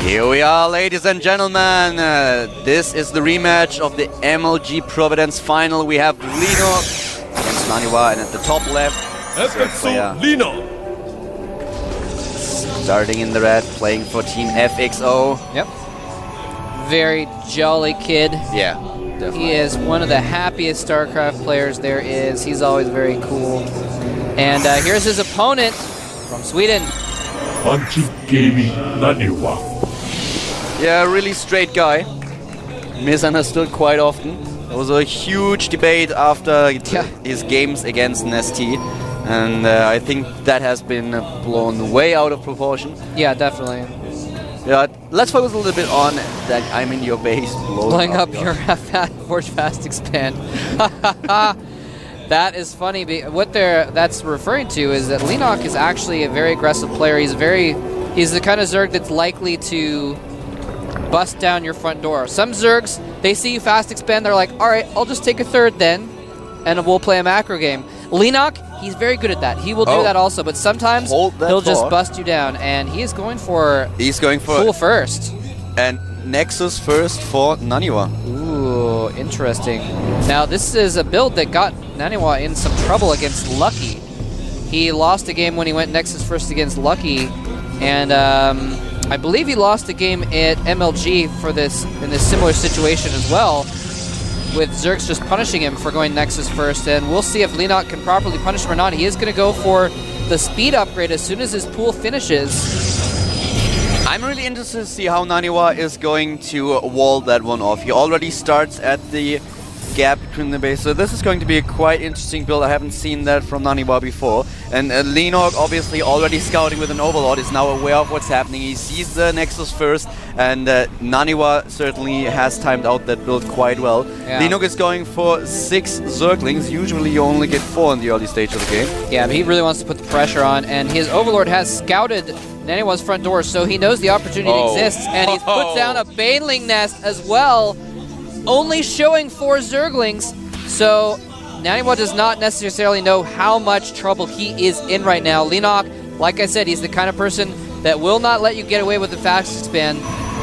Here we are, ladies and gentlemen. This is the rematch of the MLG Providence final. We have Leenock against NaNiwa, and at the top left, Leenock. Starting in the red, playing for Team FXO. Yep. Very jolly kid. Yeah, definitely. He is one of the happiest Starcraft players there is. He's always very cool. And here's his opponent from Sweden. Punchy Gaming NaNiwa. Yeah, really straight guy. Misunderstood quite often. There was a huge debate after his games against NST. And I think that has been blown way out of proportion. Yeah, definitely. Yeah, let's focus a little bit on that I'm in your base. Blowing up your Forge Fast Expand. That is funny. What that's referring to is that Leenock is actually a very aggressive player. He's the kind of Zerg that's likely to bust down your front door. Some Zergs, they see you fast expand, they're like, all right, I'll just take a third then, and we'll play a macro game. Leenock, he's very good at that. He will do that also, but sometimes he'll just bust you down, and he is going for full first. And Nexus first for NaNiwa. Ooh, interesting. Now, this is a build that got NaNiwa in some trouble against Lucky. He lost a game when he went Nexus first against Lucky, and I believe he lost a game at MLG for this in this similar situation as well, with Zergs just punishing him for going Nexus first, and we'll see if Leenock can properly punish him or not. He is going to go for the speed upgrade as soon as his pool finishes. I'm really interested to see how NaNiwa is going to wall that one off. He already starts at the gap between the base, so this is going to be a quite interesting build. I haven't seen that from NaNiwa before. And Leenock, obviously already scouting with an Overlord, is now aware of what's happening. He sees the Nexus first, and NaNiwa certainly has timed out that build quite well. Yeah. Leenock is going for 6 Zerglings. Usually you only get 4 in the early stage of the game. Yeah, but he really wants to put the pressure on, and his Overlord has scouted NaNiwa's front door, so he knows the opportunity exists, and he's put down a Baneling nest as well, only showing 4 Zerglings, so NaNiwa does not necessarily know how much trouble he is in right now. Leenock, like I said, he's the kind of person that will not let you get away with the fast expand.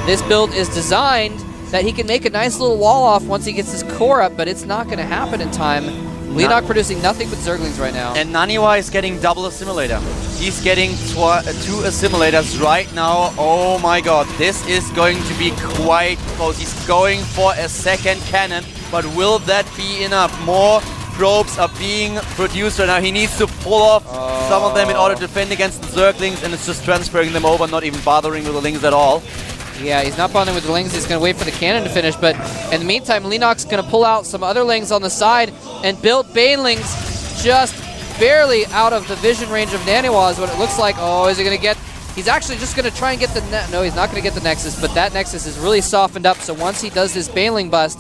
This build is designed that he can make a nice little wall off once he gets his core up, but it's not going to happen in time. Leenock producing nothing but Zerglings right now. And NaNiwa is getting double assimilator. He's getting 2 assimilators right now. Oh my god, this is going to be quite close. He's going for a second cannon, but will that be enough? More probes are being produced right now. He needs to pull off some of them in order to defend against the Zerglings, and it's just transferring them over, not even bothering with the Lings at all. Yeah, he's not bothering with the Lings. He's going to wait for the cannon to finish, but in the meantime, Leenock's going to pull out some other Lings on the side and build Banelings just barely out of the vision range of NaNiwa is what it looks like. Oh, is he going to get... He's actually just going to try and get the... No, he's not going to get the Nexus, but that Nexus is really softened up, so once he does this Baneling bust,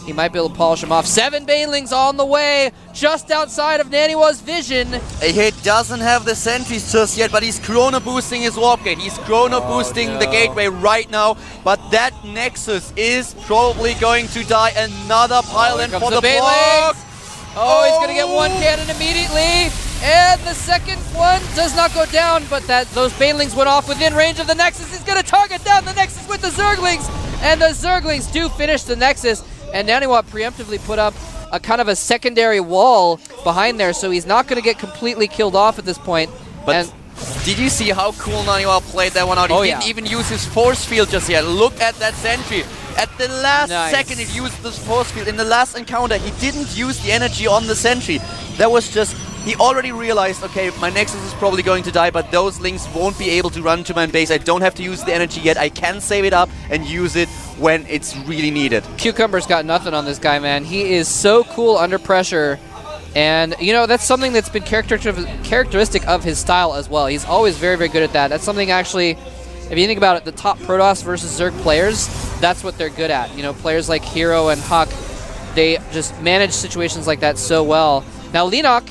he might be able to polish him off. 7 Banelings on the way, just outside of NaNiwa's vision. He doesn't have the sentries just yet, but he's chrono boosting his warp gate. He's chrono boosting the gateway right now, but that Nexus is probably going to die. Another pylon for the block. Oh, he's going to get 1 cannon immediately, and the second one does not go down, but those Banelings went off within range of the Nexus. He's going to target down the Nexus with the Zerglings, and the Zerglings do finish the Nexus. And NaNiwa preemptively put up a kind of a secondary wall behind there, so he's not going to get completely killed off at this point. But did you see how cool NaNiwa played that one out? He didn't even use his force field just yet. Look at that sentry. At the last second he used this force field. In the last encounter, he didn't use the energy on the sentry. That was just... He already realized, okay, my Nexus is probably going to die, but those Lings won't be able to run to my base. I don't have to use the energy yet. I can save it up and use it when it's really needed. Cucumber's got nothing on this guy, man. He is so cool under pressure. And, you know, that's something that's been characteristic of his style as well. He's always very, very good at that. That's something actually, if you think about it, the top Protoss versus Zerg players, that's what they're good at. You know, players like Hero and Huck, they just manage situations like that so well. Now, Leenock,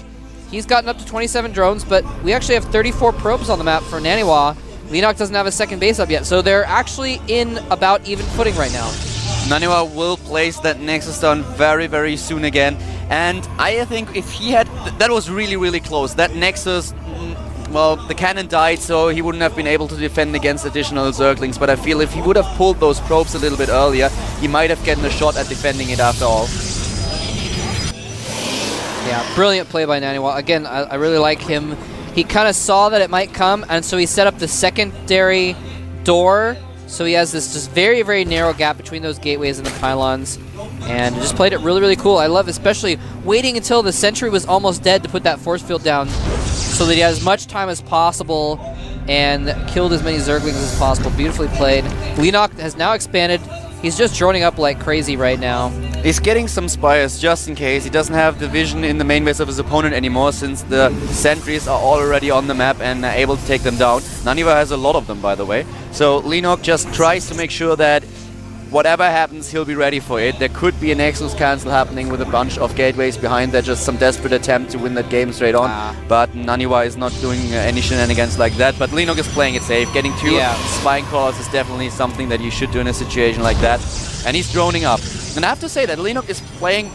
he's gotten up to 27 drones, but we actually have 34 probes on the map for NaNiwa. Leenock doesn't have a second base up yet, so they're actually in about even footing right now. NaNiwa will place that Nexus down very, very soon again. And I think if he had... That was really, really close. That Nexus well, the cannon died, so he wouldn't have been able to defend against additional Zerglings, but I feel if he would have pulled those probes a little bit earlier, he might have gotten a shot at defending it after all. Yeah, brilliant play by NaNiwa. Again, I really like him. He kind of saw that it might come, and so he set up the secondary door, so he has this just very, very narrow gap between those gateways and the pylons, and just played it really, really cool. I love especially waiting until the sentry was almost dead to put that force field down so that he had as much time as possible and killed as many Zerglings as possible. Beautifully played. Leenock has now expanded. He's just droning up like crazy right now. He's getting some spires just in case. He doesn't have the vision in the main base of his opponent anymore since the sentries are already on the map and are able to take them down. NaNiwa has a lot of them, by the way. So Leenock just tries to make sure that whatever happens, he'll be ready for it. There could be a Nexus cancel happening with a bunch of gateways behind there, just some desperate attempt to win that game straight on. But NaNiwa is not doing any shenanigans like that. But Leenock is playing it safe. Getting 2 spine crawlers is definitely something that you should do in a situation like that. And he's droning up. And I have to say that Leenock is playing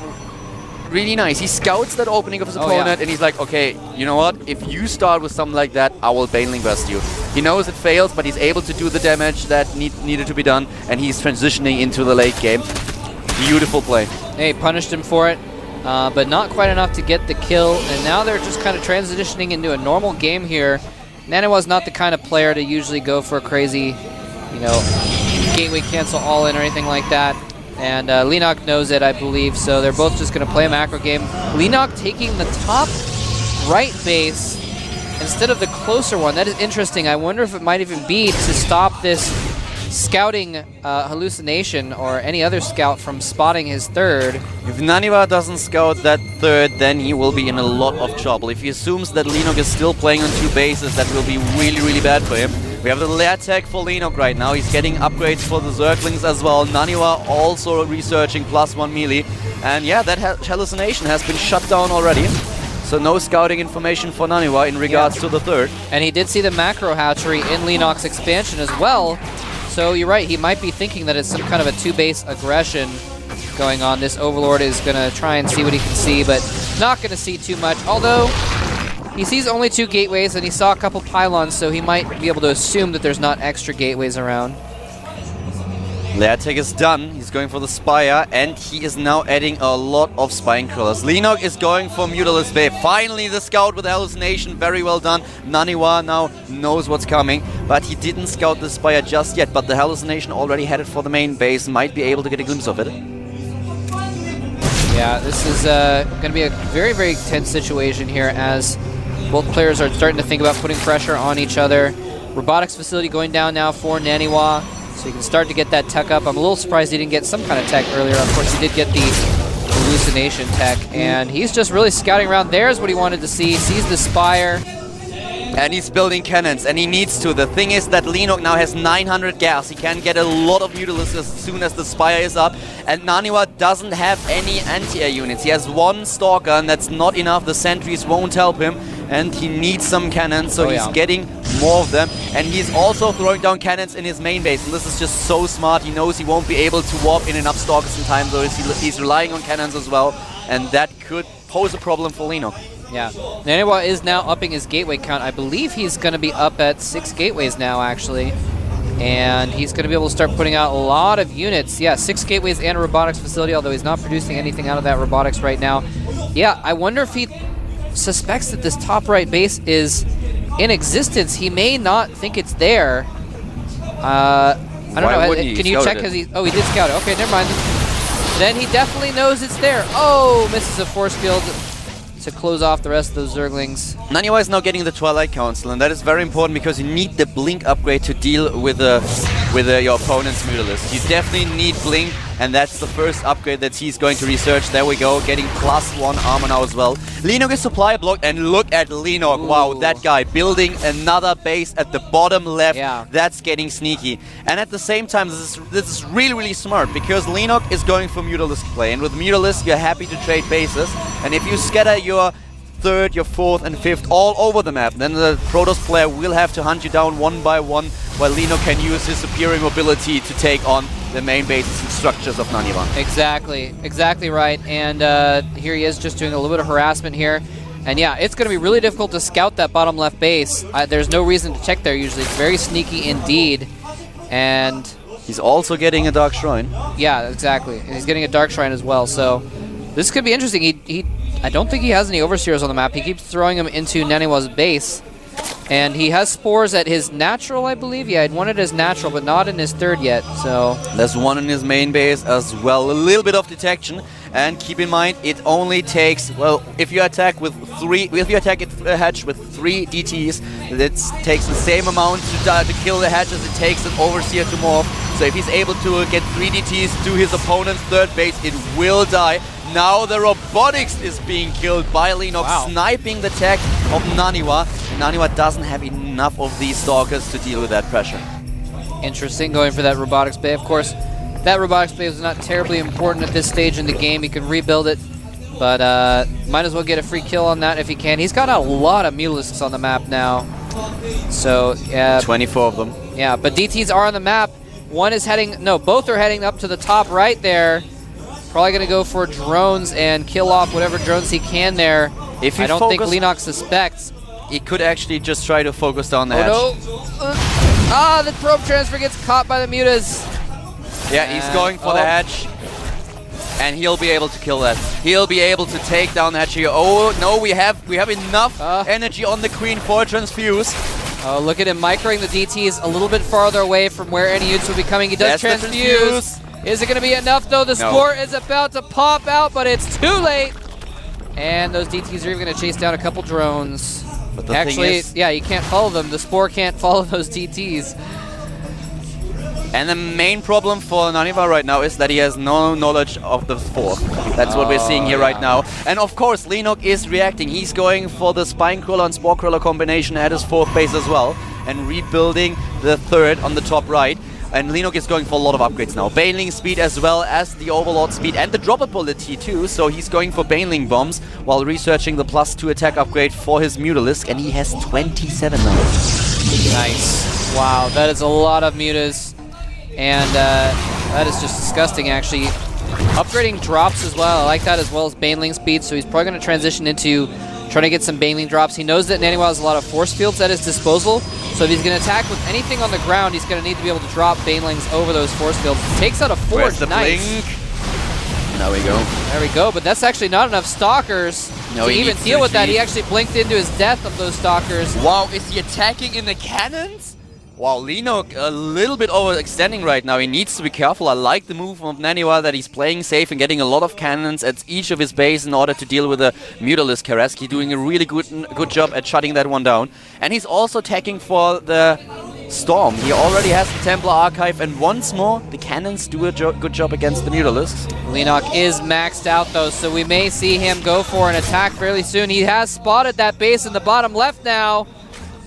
really nice. He scouts that opening of his opponent and he's like, okay, you know what? If you start with something like that, I will Baneling Burst you. He knows it fails, but he's able to do the damage that needed to be done, and he's transitioning into the late game. Beautiful play. Hey, punished him for it, but not quite enough to get the kill, and now they're just kind of transitioning into a normal game here. NaNiwa's not the kind of player to usually go for a crazy, you know, gateway cancel all in or anything like that. And Leenock knows it, I believe, so they're both just going to play a macro game. Leenock taking the top right base instead of the closer one. That is interesting. I wonder if it might even be to stop this scouting hallucination or any other scout from spotting his third. If NaNiwa doesn't scout that third, then he will be in a lot of trouble. If he assumes that Leenock is still playing on 2 bases, that will be really, really bad for him. We have the lair tech for Leenock right now. He's getting upgrades for the Zerglings as well. NaNiwa also researching +1 melee. And yeah, that hallucination has been shut down already. So no scouting information for NaNiwa in regards to the third. And he did see the macro hatchery in Leenock's expansion as well. So you're right, he might be thinking that it's some kind of a 2-base aggression going on. This Overlord is going to try and see what he can see, but not going to see too much. Although he sees only 2 gateways and he saw a couple pylons, so he might be able to assume that there's not extra gateways around. Lair tech is done. He's going for the Spire, and he is now adding a lot of Spine Crawlers. Leenock is going for Mutalisk Wave. Finally, the scout with hallucination. Very well done. NaNiwa now knows what's coming, but he didn't scout the Spire just yet. But the hallucination already headed for the main base. Might be able to get a glimpse of it. Yeah, this is going to be a very, very tense situation here as both players are starting to think about putting pressure on each other. Robotics facility going down now for NaNiwa. So you can start to get that tech up. I'm a little surprised he didn't get some kind of tech earlier. Of course, he did get the hallucination tech, and he's just really scouting around. There's what he wanted to see. Sees the Spire. And he's building cannons, and he needs to. The thing is that Leenock now has 900 gas. He can get a lot of Mutalisks as soon as the Spire is up. And NaNiwa doesn't have any anti-air units. He has 1 Stalker, and that's not enough. The sentries won't help him, and he needs some cannons, so he's getting more of them. And he's also throwing down cannons in his main base, and this is just so smart. He knows he won't be able to warp in enough Stalkers in time, so he's relying on cannons as well, and that could pose a problem for Leenock. Yeah, NaNiwa is now upping his gateway count. I believe he's going to be up at 6 gateways now, actually. And he's going to be able to start putting out a lot of units. Yeah, 6 gateways and a robotics facility, although he's not producing anything out of that robotics right now. Yeah, I wonder if he suspects that this top right base is in existence. He may not think it's there. I don't know. Can you check? Oh, he did scout it. Okay, never mind. Then he definitely knows it's there. Oh, misses a force field to close off the rest of those Zerglings. NaNiwa is now getting the Twilight Council, and that is very important because you need the Blink upgrade to deal with your opponent's Mutalisk. You definitely need Blink, and that's the first upgrade that he's going to research. There we go, getting +1 armor now as well. Leenock is supply blocked, and look at Leenock. Ooh. Wow, that guy building another base at the bottom left. Yeah. That's getting sneaky. And at the same time, this is really, really smart because Leenock is going for Mutalisk play, and with Mutalisk, you're happy to trade bases. And if you scatter your 3rd, your 4th, and 5th all over the map, then the Protoss player will have to hunt you down 1 by 1, while Leenock can use his superior mobility to take on the main bases and structures of NaNiwa. Exactly right. And here he is just doing a little bit of harassment here. And yeah, it's going to be really difficult to scout that bottom left base. There's no reason to check there usually. It's very sneaky indeed. And he's also getting a Dark Shrine. Yeah, exactly. And he's getting a Dark Shrine as well. So this could be interesting. I don't think he has any Overseers on the map. He keeps throwing them into NaNiwa's base. And he has spores at his natural, I believe. Yeah, I'd want it as natural, but not in his third yet. So there's one in his main base as well. A little bit of detection. And keep in mind, it only takes, well, if you attack with a hatch with 3 DTs, it takes the same amount to kill the hatch as it takes an Overseer to morph. So if he's able to get 3 DTs to his opponent's third base, it will die. Now the robotics is being killed by Leenock, sniping the tech of NaNiwa. NaNiwa doesn't have enough of these Stalkers to deal with that pressure. Interesting, going for that robotics bay. Of course, that robotics bay is not terribly important at this stage in the game. He can rebuild it, but might as well get a free kill on that if he can. He's got a lot of Mutalisks on the map now. So, yeah. 24 of them. Yeah, but DTs are on the map. One is heading, no, both are heading up to the top right there. Probably going to go for drones and kill off whatever drones he can there. If I don't think Leenock suspects. He could actually just try to focus down the hatch. No. The probe transfer gets caught by the Mutas. Yeah, he's going for the hatch. And he'll be able to kill that. He'll be able to take down the hatch here. Oh, no, we have enough energy on the Queen for a transfuse. Oh, look at him microing the DTs a little bit farther away from where any units would be coming. He does transfuse. Is it going to be enough, though? The Spore is about to pop out, but it's too late. And those DTs are even going to chase down a couple drones. But the thing is, yeah, you can't follow them. The Spore can't follow those DTs. And the main problem for NaNiwa right now is that he has no knowledge of the Spore. That's what we're seeing here right now. And of course, Leenock is reacting. He's going for the Spine Crawler and Spore Crawler combination at his 4th base as well. And rebuilding the 3rd on the top right. And Leenock is going for a lot of upgrades now. Baneling speed as well as the Overlord speed and the drop ability too. So he's going for Baneling bombs while researching the +2 attack upgrade for his Mutalisk. And he has 27 now. Nice. Wow, that is a lot of Mutas. And that is just disgusting, actually. Upgrading drops as well. I like that, as well as Baneling speed. So he's probably going to transition into trying to get some Baneling drops. He knows that NaNiwa has a lot of force fields at his disposal. So if he's going to attack with anything on the ground, he's going to need to be able to drop Banelings over those force fields. Takes out a Forge. Where's the blink? There we go. There we go. But that's actually not enough Stalkers to even deal with that. He actually blinked into his death of those Stalkers. Wow, is he attacking in the cannons? Wow, Leenock a little bit overextending right now. He needs to be careful. I like the move of NaNiwa that he's playing safe and getting a lot of cannons at each of his base in order to deal with the Mutalisk Kareski, doing a really good job at shutting that one down. And he's also attacking for the Storm. He already has the Templar Archive, and once more, the cannons do a good job against the Mutalisks. Leenock is maxed out though, so we may see him go for an attack fairly soon. He has spotted that base in the bottom left now.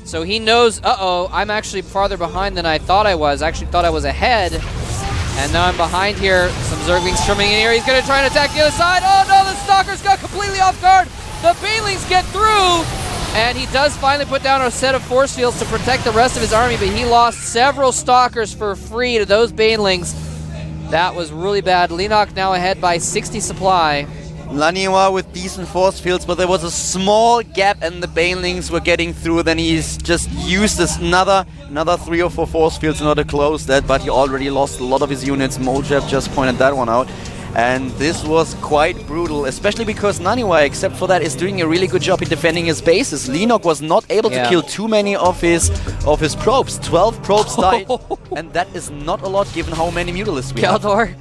So he knows, uh-oh, I'm actually farther behind than I thought I was. I actually thought I was ahead. And now I'm behind here. Some Zerglings trimming in here. He's going to try and attack the other side. Oh no, the Stalkers got completely off guard. The Banelings get through. And he does finally put down a set of force fields to protect the rest of his army, but he lost several Stalkers for free to those Banelings. That was really bad. Leenock now ahead by 60 supply. NaNiwa with decent force fields, but there was a small gap and the Banelings were getting through. Then he's just used this another 3 or 4 force fields in order to close that, but he already lost a lot of his units. Mojab just pointed that one out. And this was quite brutal, especially because NaNiwa, except for that, is doing a really good job in defending his bases. Leenock was not able to kill too many of his probes. 12 probes died, and that is not a lot given how many Mutalisks we have. Keldor,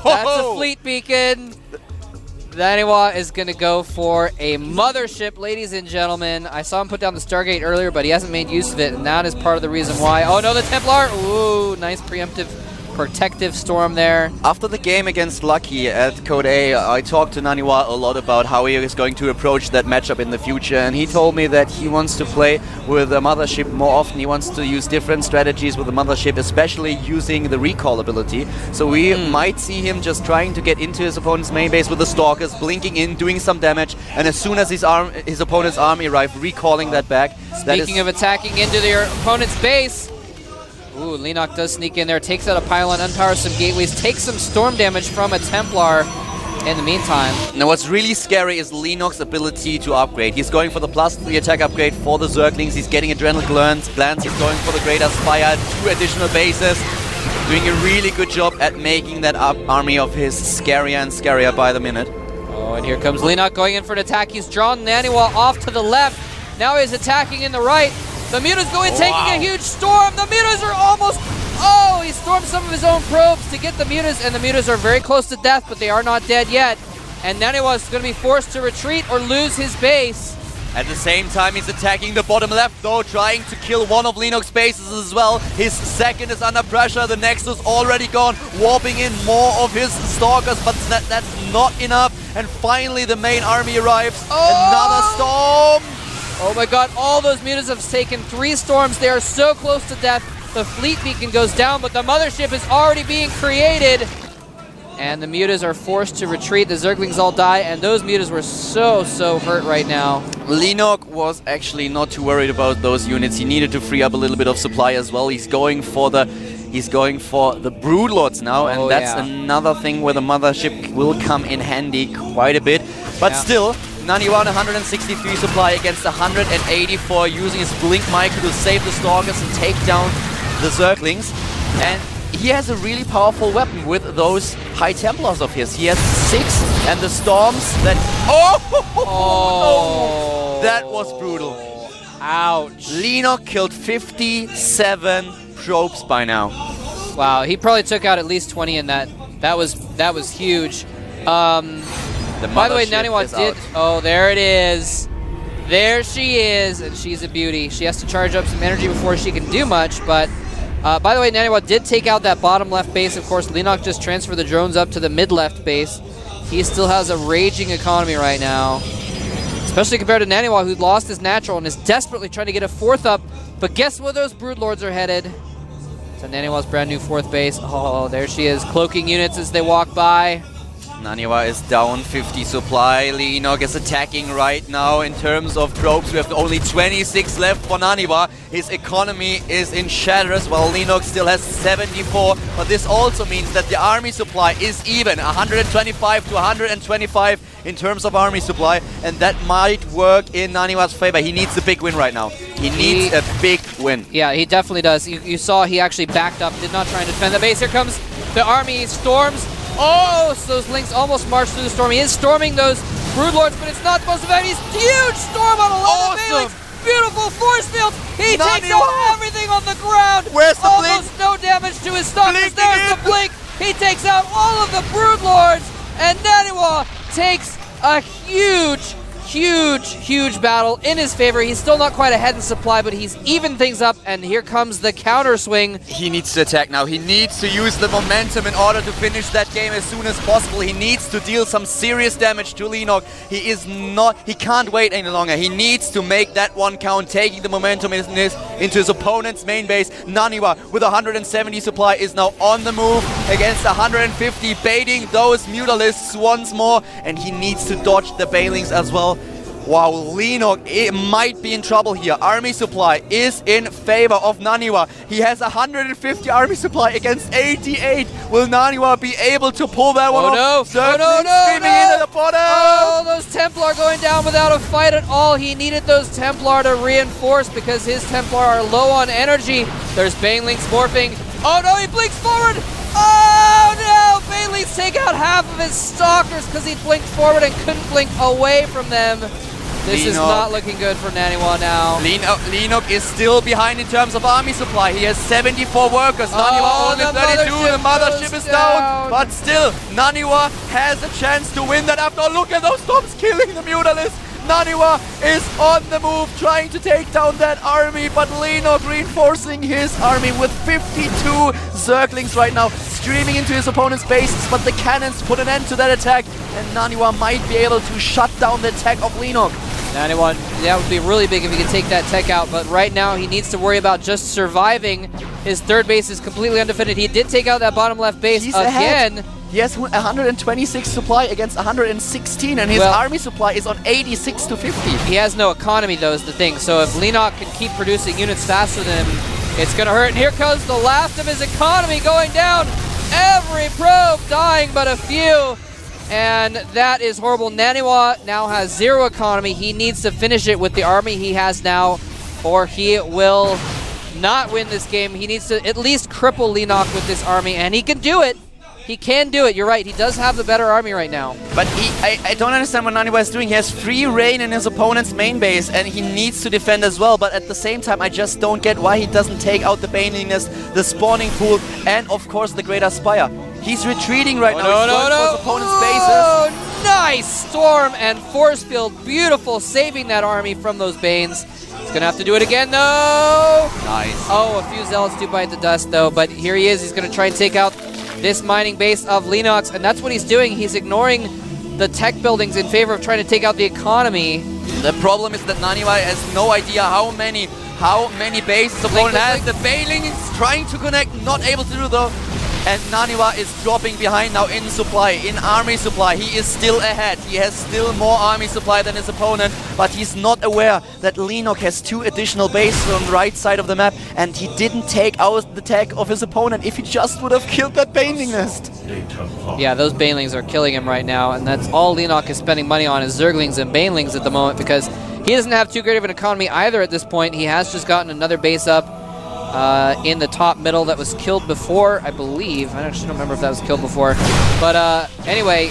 that's a fleet beacon. NaNiwa is going to go for a mothership, ladies and gentlemen. I saw him put down the Stargate earlier, but he hasn't made use of it, and that is part of the reason why. Oh no, the Templar! Ooh, nice preemptive protective storm there. After the game against Lucky at Code A, I talked to NaNiwa a lot about how he is going to approach that matchup in the future, and he told me that he wants to play with the Mothership more often. He wants to use different strategies with the Mothership, especially using the recall ability. So we might see him just trying to get into his opponent's main base with the Stalkers, blinking in, doing some damage, and as soon as his opponent's army arrives, recalling that back. Speaking of attacking into their opponent's base, ooh, Leenock does sneak in there, takes out a pylon, unpowers some gateways, takes some storm damage from a Templar, in the meantime. Now what's really scary is Leenock's ability to upgrade. He's going for the +3 attack upgrade for the Zerglings. He's getting adrenal glands. He's going for the Greater Spire, 2 additional bases. Doing a really good job at making that army of his scarier and scarier by the minute. Oh, and here comes Leenock going in for an attack. He's drawn NaNiwa off to the left. Now he's attacking in the right. The Mutas go in, taking a huge storm. The Mutas are almost... Oh, he stormed some of his own probes to get the Mutas, and the Mutas are very close to death, but they are not dead yet. And NaNiwa is going to be forced to retreat or lose his base. At the same time, he's attacking the bottom left, though, trying to kill one of Leenock's bases as well. His second is under pressure. The Nexus already gone, warping in more of his Stalkers, but that's not enough. And finally, the main army arrives. Another storm. Oh my god, all those Mutas have taken 3 storms. They are so close to death. The fleet beacon goes down, but the mothership is already being created. And the Mutas are forced to retreat. The Zerglings all die, and those Mutas were so hurt right now. Leenock was actually not too worried about those units. He needed to free up a little bit of supply as well. He's going for the Broodlords now, and that's another thing where the mothership will come in handy quite a bit. But still, NaNiwa on 163 supply against 184, using his Blink Micro to save the Stalkers and take down the Zerglings. And he has a really powerful weapon with those High Templars of his. He has 6, and the storms that... Oh! That was brutal. Ouch. Leenock killed 57 probes by now. Wow, he probably took out at least 20 in that. That was huge. By the way, NaNiwa did... Oh, there it is. There she is, and she's a beauty. She has to charge up some energy before she can do much, but... by the way, NaNiwa did take out that bottom left base. Of course, Leenock just transferred the drones up to the mid left base. He still has a raging economy right now. Especially compared to NaNiwa, who lost his natural and is desperately trying to get a 4th up. But guess where those Broodlords are headed? To NaNiwa's brand new 4th base. Oh, there she is, cloaking units as they walk by. NaNiwa is down 50 supply. Leenock is attacking right now in terms of tropes. We have only 26 left for NaNiwa. His economy is in shatters while Leenock still has 74. But this also means that the army supply is even. 125 to 125 in terms of army supply. And that might work in NaNiwa's favor. He needs a big win right now. He needs a big win. Yeah, he definitely does. You saw he actually backed up, did not try and defend the base. Here comes the army storms. Oh, so those Lynx almost marched through the storm. He is storming those Broodlords, but it's not supposed to be. He's huge storm on a lot of Bailings. Beautiful force field. He takes out everything on the ground. Where's the Almost no damage to his Stalkers. There's the blink. He takes out all of the Broodlords, and NaNiwa takes a huge battle in his favor. He's still not quite ahead in supply, but he's even things up, and here comes the counter swing. He needs to attack now. He needs to use the momentum in order to finish that game as soon as possible. He needs to deal some serious damage to Leenock. He can't wait any longer. He needs to make that one count, taking the momentum into his opponent's main base. NaNiwa with 170 supply is now on the move against 150, baiting those Mutalisks once more, and he needs to dodge the Bailings as well. Wow, Leenock might be in trouble here. Army supply is in favor of NaNiwa. He has 150 army supply against 88. Will NaNiwa be able to pull that one off? No. Into the bottom. Oh, those Templar going down without a fight at all. He needed those Templar to reinforce because his Templar are low on energy. There's Banelings morphing. Oh no, he blinks forward. Oh no, Banelings take out half of his Stalkers because he blinked forward and couldn't blink away from them. This is not looking good for NaNiwa now. Leenock is still behind in terms of army supply. He has 74 workers. NaNiwa only 32. The mothership is down. But still, NaNiwa has a chance to win that after all. Look at those storms killing the Mutalisks. NaNiwa is on the move, trying to take down that army, but Leenock reinforcing his army with 52 Zerglings right now, streaming into his opponent's bases, but the cannons put an end to that attack, and NaNiwa might be able to shut down the attack of Leenock. NaNiwa, that would be really big if he could take that tech out, but right now he needs to worry about just surviving. His 3rd base is completely undefended. He did take out that bottom left base again. He has 126 supply against 116, and his army supply is on 86 to 50. He has no economy, though, is the thing. So if Leenock can keep producing units faster than him, it's going to hurt. And here comes the last of his economy going down. Every probe dying but a few. and that is horrible. NaNiwa now has 0 economy. He needs to finish it with the army he has now, or he will not win this game. He needs to at least cripple Leenock with this army, and he can do it. He can do it. You're right. He does have the better army right now. But I don't understand what NaNiwa is doing. He has free reign in his opponent's main base, and he needs to defend as well. But at the same time, I just don't get why he doesn't take out the Baneling Nest, the spawning pool, and of course the Greater Spire. He's retreating right now. He's going for his opponent's bases. Nice storm and force field. Beautiful, saving that army from those Banes. He's gonna have to do it again, though. Nice. Oh, a few Zealots do bite the dust, though. But here he is. He's gonna try and take out this mining base of Leenock's, and that's what he's doing. He's ignoring the tech buildings in favor of trying to take out the economy. The problem is that NaNiwa has no idea how many bases opponent has. The Baneling is trying to connect, not able to do though. And NaNiwa is dropping behind now in supply, in army supply. He is still ahead. He has still more army supply than his opponent, but he's not aware that Leenock has 2 additional bases on the right side of the map, and he didn't take out the tech of his opponent. If he just would have killed that Baneling Nest. Yeah, those Banelings are killing him right now, and that's all Leenock is spending money on is Zerglings and Banelings at the moment, because he doesn't have too great of an economy either at this point. He has just gotten another base up in the top middle that was killed before, I believe. I actually don't remember if that was killed before. But anyway,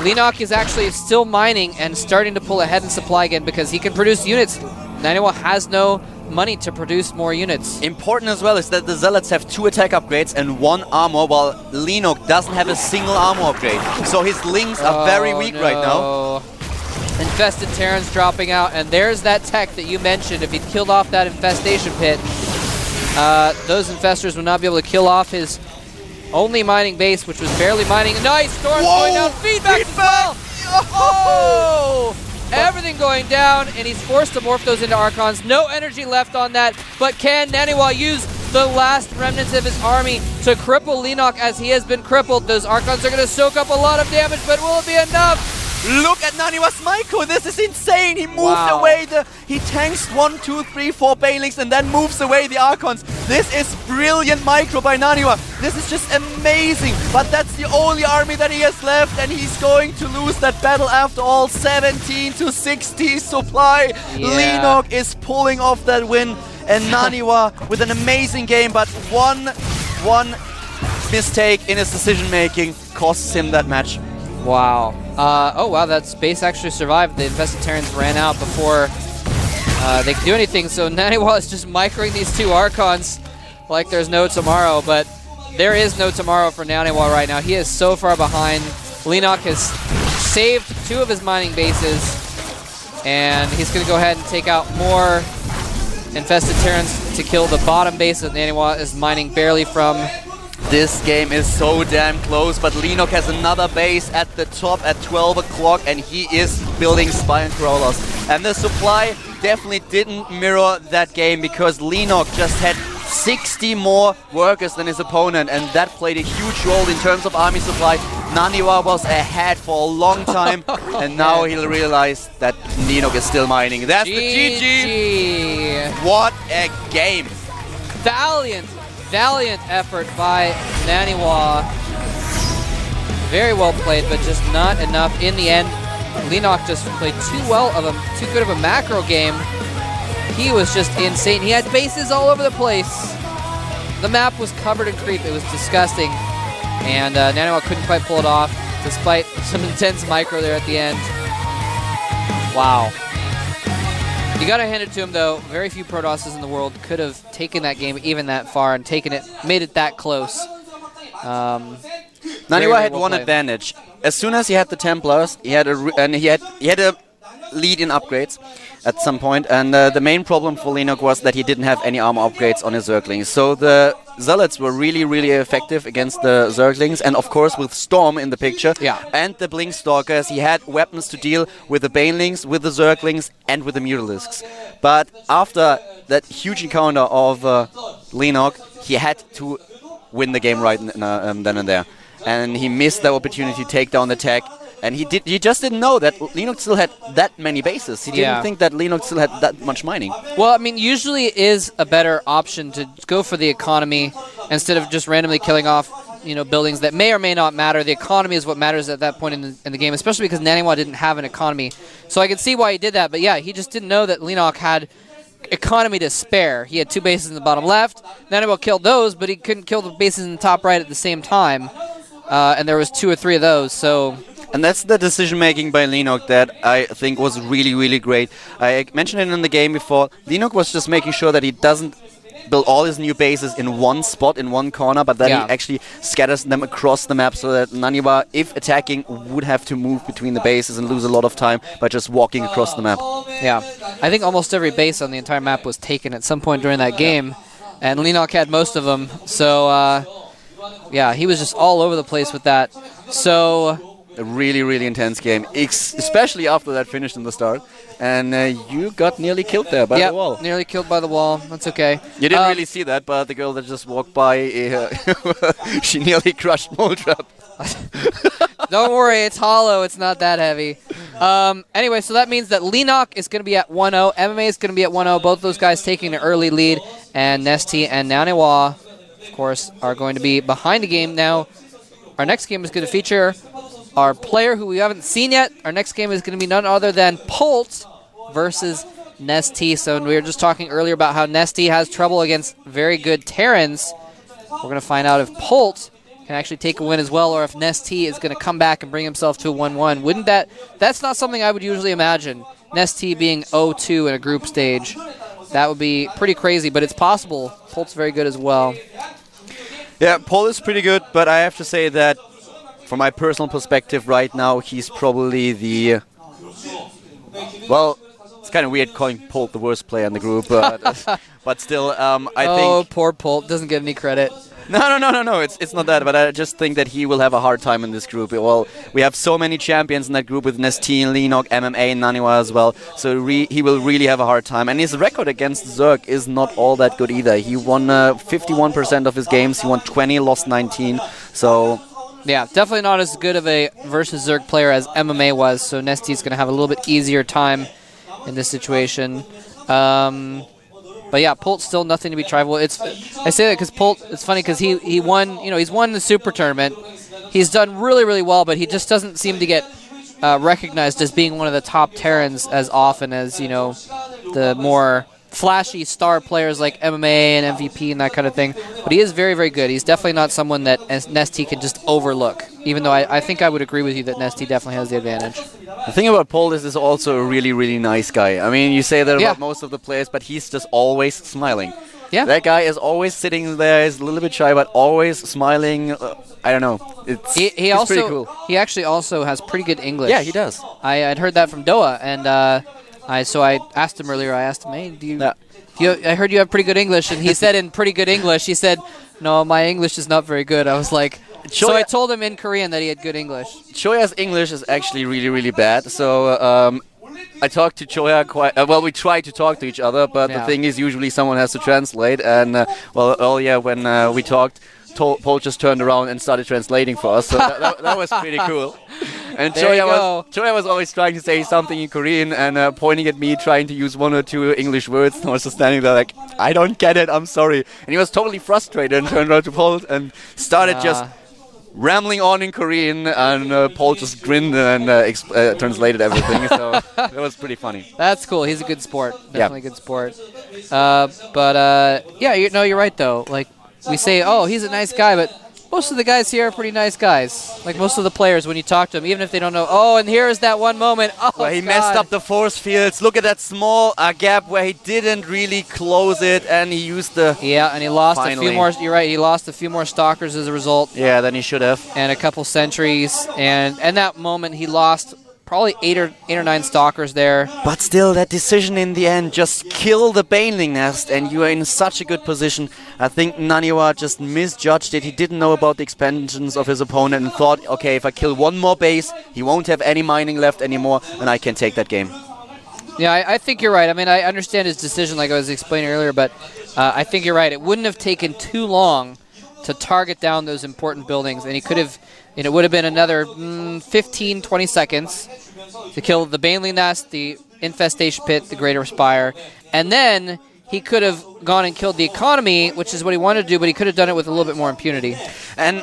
Leenock is actually still mining and starting to pull ahead in supply again because he can produce units. NaNiwa has no money to produce more units. Important as well is that the Zealots have 2 attack upgrades and 1 armor, while Leenock doesn't have a single armor upgrade. So his links are very weak right now. Infested Terrans dropping out, and there's that tech that you mentioned. If he'd killed off that infestation pit, those infestors would not be able to kill off his only mining base, which was barely mining. Nice! Storm's going down. Feedback as well! Oh! Everything going down, and he's forced to morph those into Archons. No energy left on that, but can NaNiwa use the last remnants of his army to cripple Leenock as he has been crippled? Those Archons are going to soak up a lot of damage, but will it be enough? Look at NaNiwa's micro. This is insane. He moved away he tanks 1, 2, 3, 4 Banelings and then moves away the Archons. This is brilliant micro by NaNiwa. This is just amazing. But that's the only army that he has left, and he's going to lose that battle after all. 17 to 60 supply. Yeah. Leenock is pulling off that win, and NaNiwa with an amazing game, but one mistake in his decision making costs him that match. Wow. Oh wow, that space actually survived. The infested Terrans ran out before they could do anything, so NaNiwa is just microing these 2 Archons like there's no tomorrow, but there is no tomorrow for NaNiwa right now. He is so far behind. Leenock has saved 2 of his mining bases, and he's going to go ahead and take out more infested Terrans to kill the bottom base that NaNiwa is mining barely from. This game is so damn close, but Leenock has another base at the top at 12 o'clock, and he is building Spine Crawlers. And the supply definitely didn't mirror that game, because Leenock just had 60 more workers than his opponent, and that played a huge role in terms of army supply. NaNiwa was ahead for a long time, and now he'll realize that Leenock is still mining. That's the GG! What a game! Valiant effort by NaNiwa. Very well played, but just not enough in the end. Leenock just played too good of a macro game. He was just insane. He had bases all over the place. The map was covered in creep. It was disgusting. And NaNiwa couldn't quite pull it off, despite some intense micro there at the end. Wow. You gotta hand it to him, though. Very few Protosses in the world could have taken that game even that far and made it that close. NaNiwa had one advantage. As soon as he had the Templars, he had a lead in upgrades at some point, and the main problem for Leenock was that he didn't have any armor upgrades on his Zerglings. So the Zealots were really, really effective against the Zerglings, and of course with Storm in the picture, and the Blink Stalkers, he had weapons to deal with the Banelings, with the Zerglings, and with the Mutalisks. But after that huge encounter of Leenock, he had to win the game right then and there. And he missed the opportunity to take down the tech. And he just didn't know that Leenock still had that many bases. He didn't think that Leenock still had that much mining. Well, I mean, usually it is a better option to go for the economy instead of just randomly killing off buildings that may or may not matter. The economy is what matters at that point in the game, especially because NaNiwa didn't have an economy. So I can see why he did that. But yeah, he just didn't know that Leenock had economy to spare. He had 2 bases in the bottom left. NaNiwa killed those, but he couldn't kill the bases in the top right at the same time. And there was 2 or 3 of those. So. And that's the decision-making by Leenock that I think was really, really great. I mentioned it in the game before. Leenock was just making sure that he doesn't build all his new bases in one spot, in one corner, but that he actually scatters them across the map so that NaNiwa, if attacking, would have to move between the bases and lose a lot of time by just walking across the map. Yeah, I think almost every base on the entire map was taken at some point during that game, and Leenock had most of them. So, yeah, he was just all over the place with that. So. A really, really intense game, especially after that finished in the start. And you got nearly killed there by the wall. Nearly killed by the wall. That's okay. You didn't really see that, but the girl that just walked by, she nearly crushed Moldrap. Don't worry, it's hollow. It's not that heavy. Anyway, so that means that Leenock is going to be at 1-0. MMA is going to be at 1-0. Both those guys taking an early lead. And Nesty and NaNiwa, of course, are going to be behind the game now. Our next game is going to feature our player who we haven't seen yet. Our next game is going to be none other than Polt versus Nesty. So we were just talking earlier about how Nesty has trouble against very good Terrans. We're going to find out if Polt can actually take a win as well, or if Nesty is going to come back and bring himself to a 1-1. Wouldn't that's not something I would usually imagine. Nesty being 0-2 in a group stage. That would be pretty crazy, but it's possible. Polt's very good as well. Yeah, Polt is pretty good, but I have to say that from my personal perspective right now, he's probably the... Well, it's kind of weird calling Polt the worst player in the group, but still, I think... Oh, poor Polt. Doesn't get any credit. No, it's not that, but I just think that he will have a hard time in this group. Well, we have so many champions in that group with Nesty, Leenock, MMA, and NaNiwa as well, so he will really have a hard time. And his record against Zerg is not all that good either. He won 51% of his games, he won 20, lost 19, so... Yeah, definitely not as good of a versus Zerg player as MMA was, so Nesty's going to have a little bit easier time in this situation. But yeah, Polt's still nothing to be tribal. I say that because Polt, it's funny because he won, he's won the Super Tournament. He's done really, really well, but he just doesn't seem to get recognized as being one of the top Terrans as often as, the more flashy star players like MMA and MVP and that kind of thing. But he is very, very good. He's definitely not someone that Nesty can just overlook, even though I think I would agree with you that Nesty definitely has the advantage. The thing about Polt is also a really, really nice guy. I mean, you say that about most of the players, but he's just always smiling. Yeah. That guy is always sitting there, he's a little bit shy, but always smiling. I don't know. He's pretty cool. He actually also has pretty good English. Yeah, he does. I'd heard that from Doa, and... So I asked him earlier, hey, I heard you have pretty good English, and he said in pretty good English, he said, no, my English is not very good. I was like, so I told him in Korean that he had good English. Choya's English is actually really, really bad, so I talked to Choya quite, well, we try to talk to each other, but the thing is usually someone has to translate, and well, earlier when we talked, Polt just turned around and started translating for us, so that was pretty cool. And Choya was always trying to say something in Korean and pointing at me, trying to use 1 or 2 English words. And I was just standing there like, I don't get it, I'm sorry. And he was totally frustrated and turned around to Polt and started just rambling on in Korean. And Polt just grinned and translated everything. So that was pretty funny. That's cool. He's a good sport. Definitely a good sport. Yeah, you're right, though. Like, we say, oh, he's a nice guy, but... most of the guys here are pretty nice guys. Like most of the players, when you talk to them, even if they don't know, oh, and here's that one moment. Oh, where he messed up the force fields. Look at that small gap where he didn't really close it, and he used the... Yeah, and he lost a few more... You're right, he lost a few more stalkers as a result. Yeah, than he should have. And a couple sentries. And in that moment, he lost... probably 8 or 9 stalkers there. But still, that decision in the end, just kill the Baneling Nest, and you are in such a good position. I think NaNiwa just misjudged it. He didn't know about the expansions of his opponent and thought, okay, if I kill one more base, he won't have any mining left anymore, and I can take that game. Yeah, I think you're right. I mean, I understand his decision like I was explaining earlier, but I think you're right. It wouldn't have taken too long to target down those important buildings, and he could have... And it would have been another 15, 20 seconds to kill the Baneling Nest, the Infestation Pit, the Greater Spire. And then he could have gone and killed the economy, which is what he wanted to do, but he could have done it with a little bit more impunity. And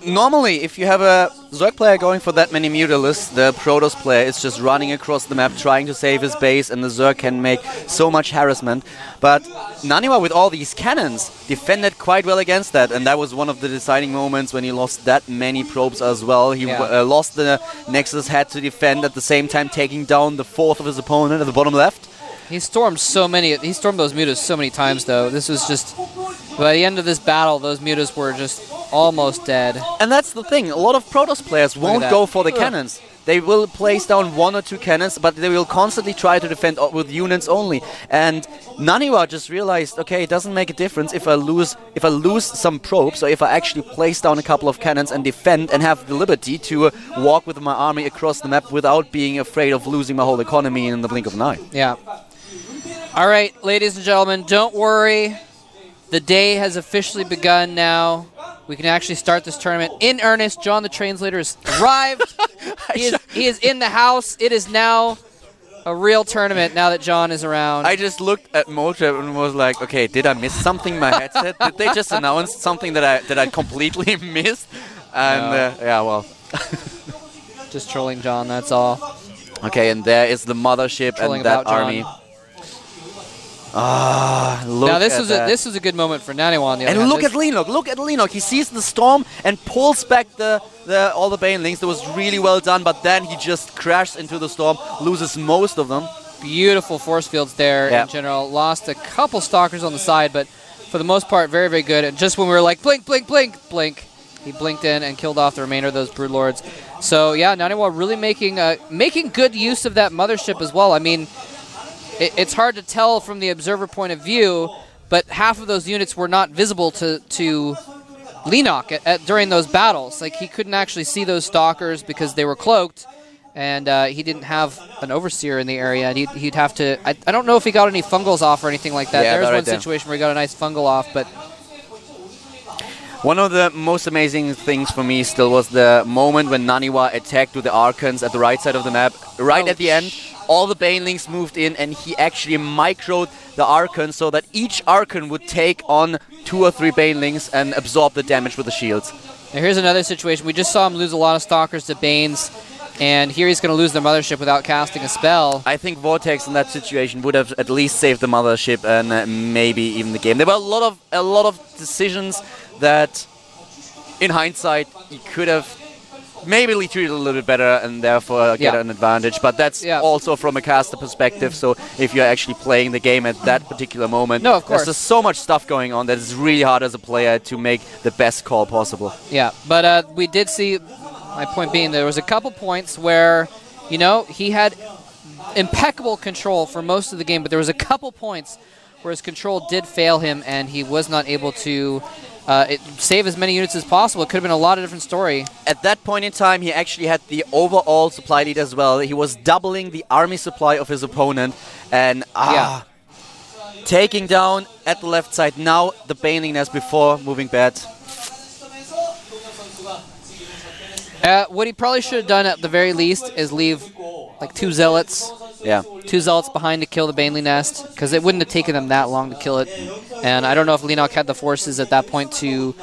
normally, if you have a Zerg player going for that many Mutalisks, the Protoss player is just running across the map trying to save his base, and the Zerg can make so much harassment. But NaNiwa, with all these cannons, defended quite well against that, and that was one of the deciding moments when he lost that many probes as well. He lost the Nexus, had to defend at the same time, taking down the 4th of his opponent at the bottom left. He stormed those mutas so many times, though. This was just, by the end of this battle, those mutas were just almost dead. And that's the thing, a lot of Protoss players won't go for the cannons. They will place down 1 or 2 cannons, but they will constantly try to defend with units only. And NaNiwa just realized, okay, it doesn't make a difference if I lose some probes, or if I actually place down a couple of cannons and defend and have the liberty to walk with my army across the map without being afraid of losing my whole economy in the blink of an eye. Yeah. All right, ladies and gentlemen, don't worry. The day has officially begun now. We can actually start this tournament in earnest. John the Translator has arrived. He is in the house. It is now a real tournament now that John is around. I just looked at Motrep and was like, okay, did I miss something in my headset? Did they just announce something that I completely missed? And yeah, well. Just trolling John, that's all. Okay, and there is the mothership Trolling and that about John. army. Look now this is a good moment for NaNiwa on the other hand. And look at Leenock. Look at Leenock. He sees the storm and pulls back all the banelings. That was really well done, but then he just crashes into the storm, loses most of them. Beautiful force fields there in general. Lost a couple stalkers on the side, but for the most part, very, very good. And just when we were like, blink, blink, blink, blink, he blinked in and killed off the remainder of those Broodlords. So yeah, NaNiwa really making good use of that mothership as well. I mean, it's hard to tell from the observer point of view, but half of those units were not visible to Leenock during those battles. Like, he couldn't actually see those stalkers because they were cloaked, and he didn't have an overseer in the area. And he'd have to... I don't know if he got any fungals off or anything like that. Yeah, there's one situation where he got a nice fungal off, but... One of the most amazing things for me still was the moment when NaNiwa attacked with the Archons at the right side of the map. Right at the end, all the Banelings moved in, and he actually microed the Archons so that each Archon would take on 2 or 3 Banelings and absorb the damage with the shields. Now here's another situation. We just saw him lose a lot of Stalkers to Banes, and here he's going to lose the Mothership without casting a spell. I think Vortex in that situation would have at least saved the Mothership and maybe even the game. There were a lot of decisions that, in hindsight, he could have maybe treated a little bit better and therefore get an advantage. But that's also from a caster perspective. So if you're actually playing the game at that particular moment, no, of course, there's just so much stuff going on that it's really hard as a player to make the best call possible. Yeah, but we did see, my point being, there was a couple points where, you know, he had impeccable control for most of the game, but there was a couple points where his control did fail him and he was not able to save as many units as possible. It could have been a lot of different story. At that point in time, he actually had the overall supply lead as well. He was doubling the army supply of his opponent, and taking down at the left side now the Baneling as before, moving bad. What he probably should have done at the very least is leave like 2 Zealots. Yeah. 2 Zealots behind to kill the Baneling Nest, because it wouldn't have taken them that long to kill it. And I don't know if Leenock had the forces at that point to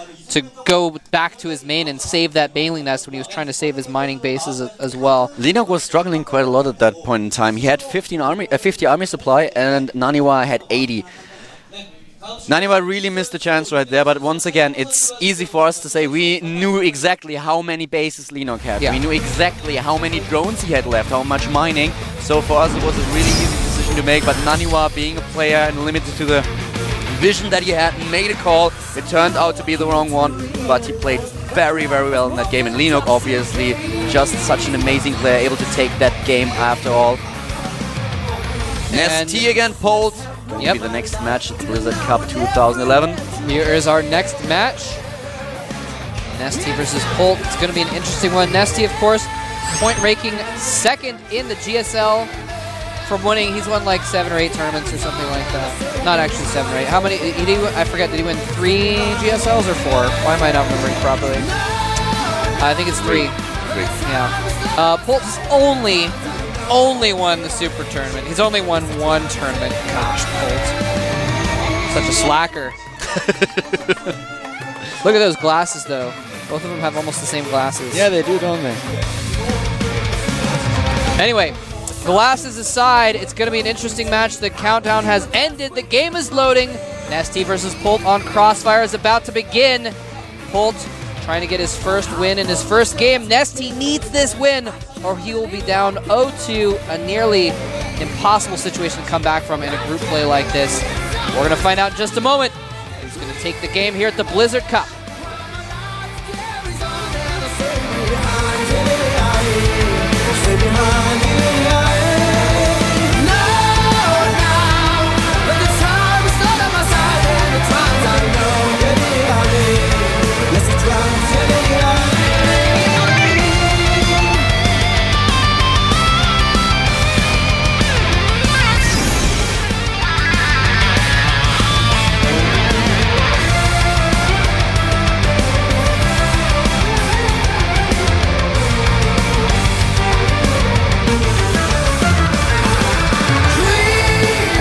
go back to his main and save that Baneling Nest when he was trying to save his mining bases as well. Leenock was struggling quite a lot at that point in time. He had 50 army supply and NaNiwa had 80. NaNiwa really missed the chance right there, but once again, it's easy for us to say we knew exactly how many bases Leenock had. Yeah. We knew exactly how many drones he had left, how much mining. So for us, it was a really easy decision to make, but NaNiwa, being a player and limited to the vision that he had, made a call. It turned out to be the wrong one, but he played very, very well in that game. And Leenock, obviously, just such an amazing player, able to take that game after all. ST again, Polt. Going to be the next match at Blizzard Cup 2011. Here is our next match. Nesty versus Polt. It's going to be an interesting one. Nesty, of course, point ranking 2nd in the GSL from winning. He's won like 7 or 8 tournaments or something like that. Not actually 7 or 8. How many? I forget. Did he win 3 GSLs or 4? Why am I not remembering properly? I think it's 3. 3. Yeah. Polt's only won the Super Tournament. He's only won 1 tournament. Gosh, Polt. Such a slacker. Look at those glasses, though. Both of them have almost the same glasses. Yeah, they do, don't they? Anyway, glasses aside, it's going to be an interesting match. The countdown has ended. The game is loading. Nesty versus Polt on Crossfire is about to begin. Polt trying to get his first win in his first game. Nesty needs this win or he will be down 0-2, a nearly impossible situation to come back from in a group play like this. We're going to find out in just a moment who's going to take the game here at the Blizzard Cup.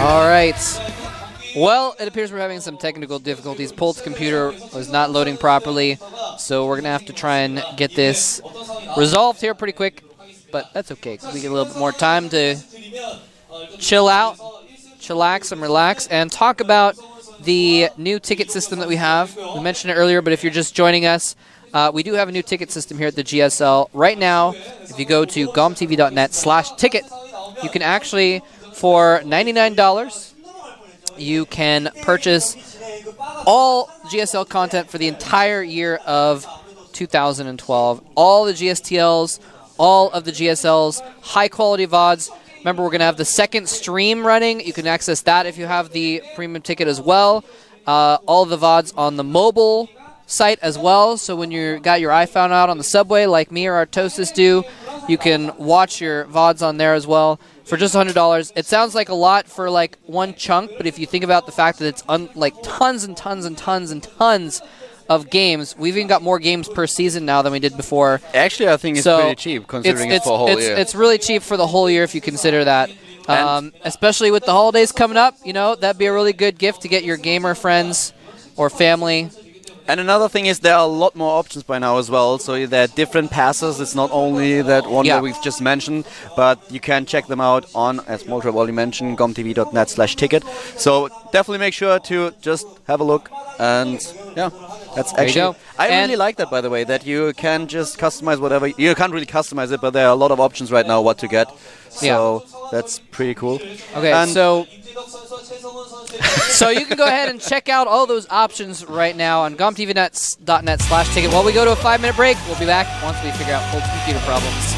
All right. Well, it appears we're having some technical difficulties. Polt's computer was not loading properly, so we're going to have to try and get this resolved here pretty quick. But that's okay, because we get a little bit more time to chill out, chillax and relax, and talk about the new ticket system that we have. We mentioned it earlier, but if you're just joining us, we do have a new ticket system here at the GSL. Right now, if you go to gomtv.net/ticket, you can actually, for $99, you can purchase all GSL content for the entire year of 2012. All the GSTLs, all of the GSLs, high-quality VODs. Remember, we're going to have the second stream running. You can access that if you have the premium ticket as well. All of the VODs on the mobile site as well. So when you got your iPhone out on the subway, like me or Artosis do, you can watch your VODs on there as well for just $100. It sounds like a lot for like one chunk, but if you think about the fact that it's like tons and tons and tons and tons of games, we've even got more games per season now than we did before. Actually, I think it's pretty cheap considering it's for a whole year. It's really cheap for the whole year if you consider that. Especially with the holidays coming up, you know, that'd be a really good gift to get your gamer friends or family. And another thing is there are a lot more options by now as well. So there are different passes. It's not only that one that we've just mentioned, but you can check them out on, as Moltrap already mentioned, gomtv.net/ticket. So definitely make sure to just have a look. And yeah, that's actually... I really like that, by the way, that you can just customize whatever. You can't really customize it, but there are a lot of options right now what to get. So that's pretty cool. Okay, and so you can go ahead and check out all those options right now on gomtv.net/ticket. While we go to a 5-minute break, we'll be back once we figure out Polt's computer problems.